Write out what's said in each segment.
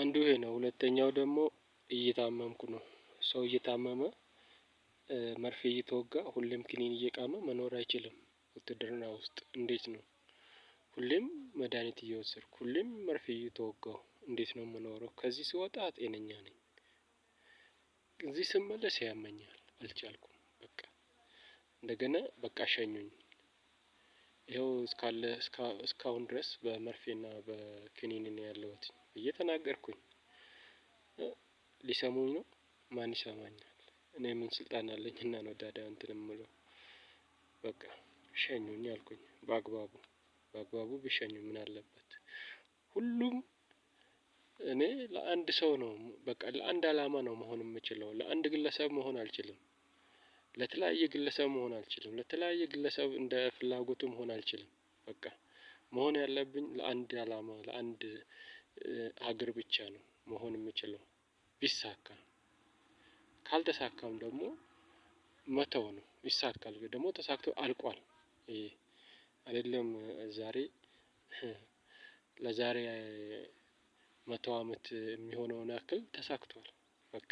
አንዱ ይሄ ነው። ሁለተኛው ደግሞ እየታመምኩ ነው። ሰው እየታመመ መርፌ እየተወጋ ሁሌም ክኒን እየቃመ መኖር አይችልም። ውትድርና ውስጥ እንዴት ነው? ሁሌም መድሃኒት እየወሰድኩ ሁሌም መርፌ እየተወጋሁ እንዴት ነው የምኖረው? ከዚህ ስወጣ ጤነኛ ነኝ። እዚህ ስመለስ ያመኛል። አልቻልኩም። በቃ እንደገና በቃ ሸኙኝ። ይኸው እስካሁን ድረስ በመርፌና በክኒን ነው ያለሁት ብዬ ተናገርኩኝ። ሊሰሙኝ ነው? ማን ይሰማኛል? እኔ ምን ስልጣን አለኝና ነው ታዲያ እንትን የምለው? በቃ ሸኙኝ አልኩኝ። በአግባቡ ቢሸኙኝ ምን አለበት? ሁሉም እኔ ለአንድ ሰው ነው በቃ ለአንድ አላማ ነው መሆን የምችለው። ለአንድ ግለሰብ መሆን አልችልም። ለተለያየ ግለሰብ መሆን አልችልም። ለተለያየ ግለሰብ እንደ ፍላጎቱ መሆን አልችልም። በቃ መሆን ያለብኝ ለአንድ አላማ ለአንድ ሀገር ብቻ ነው መሆን የምችለው። ቢሳካ ካልተሳካም ደግሞ መተው ነው። ይሳካል ደግሞ ተሳክቶ አልቋል። ይሄ አይደለም ዛሬ ለዛሬ 100 አመት የሚሆነውን ያክል ተሳክቷል። በቃ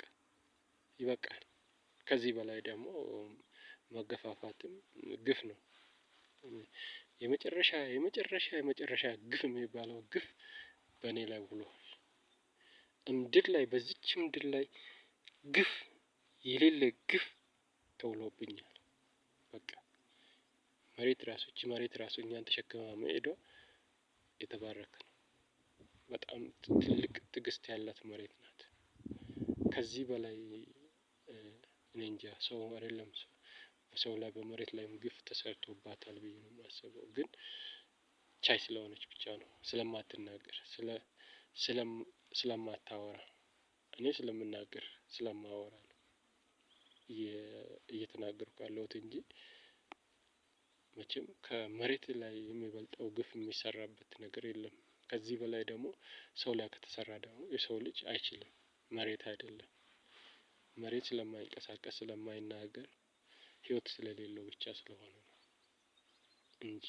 ይበቃል። ከዚህ በላይ ደግሞ መገፋፋትም ግፍ ነው። የመጨረሻ ግፍ የሚባለው ግፍ በእኔ ላይ ውሏል። ምድር ላይ በዚች ምድር ላይ ግፍ የሌለ ግፍ ተውሎብኛል። በቃ መሬት ራሱ እኛን ተሸክማ መሄዷ የተባረከ ነው። በጣም ትልቅ ትዕግስት ያላት መሬት ናት። ከዚህ በላይ እኔ እንጃ ሰው አይደለም በሰው ላይ በመሬት ላይም ግፍ ተሰርቶባታል ብዬ ነው የማስበው። ግን ቻይ ስለሆነች ብቻ ነው ስለማትናገር ስለማታወራ እኔ ስለምናገር ስለማወራ ነው እየተናገርኩ ያለሁት እንጂ መቼም ከመሬት ላይ የሚበልጠው ግፍ የሚሰራበት ነገር የለም። ከዚህ በላይ ደግሞ ሰው ላይ ከተሰራ ደግሞ የሰው ልጅ አይችልም። መሬት አይደለም። መሬት ስለማይንቀሳቀስ ስለማይናገር ህይወት ስለሌለው ብቻ ስለሆነ ነው እንጂ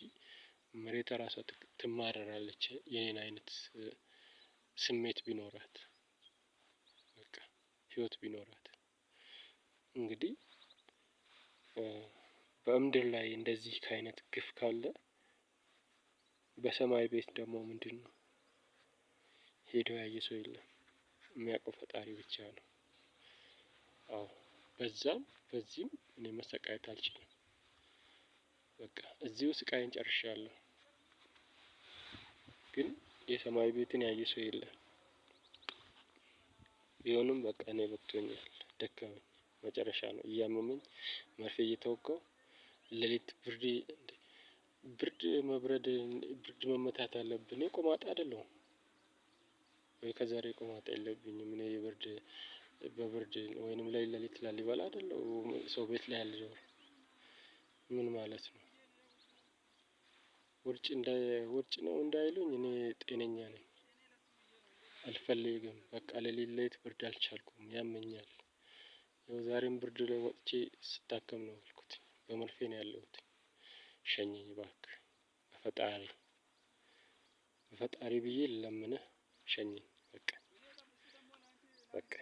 መሬት ራሷ ትማረራለች የኔን አይነት ስሜት ቢኖራት በቃ ህይወት ቢኖራት። እንግዲህ በምድር ላይ እንደዚህ ከአይነት ግፍ ካለ በሰማይ ቤት ደግሞ ምንድነው? ሄዶ ያየ ሰው የለም። የሚያውቀው ፈጣሪ ብቻ ነው። አዎ በዛም በዚህም እኔ መሰቃየት አልችልም። በቃ እዚሁ ስቃዬን ጨርሻለሁ። ግን የሰማይ ቤትን ያየ ሰው የለም። ቢሆንም በቃ እኔ በቅቶኛል። ደከመኝ። መጨረሻ ነው እያመመኝ መርፌ እየተወጋሁ ሌሊት ብርድ መመታት አለብኝ። እኔ ቆማጣ አይደለሁም ወይ ከዛሬ ቆማጣ የለብኝም። እኔ በብርድ ወይንም ሌሊት ላሊበላ አይደለሁም ሰው ቤት ላይ አልዞርም። ምን ማለት ነው? ውርጭ ነው እንዳይሉኝ እኔ ጤነኛ ነኝ። አልፈልግም በቃ ሌሊት ብርድ አልቻልኩም ያመኛል። ያው ዛሬም ብርድ ላይ ወጥቼ ስታከም ነው የዋልኩት። በመርፌ ነው ያለሁት። ሸኘኝ እባክህ በፈጣሪ ብዬ ልለምንህ ሸኘኝ በቃ።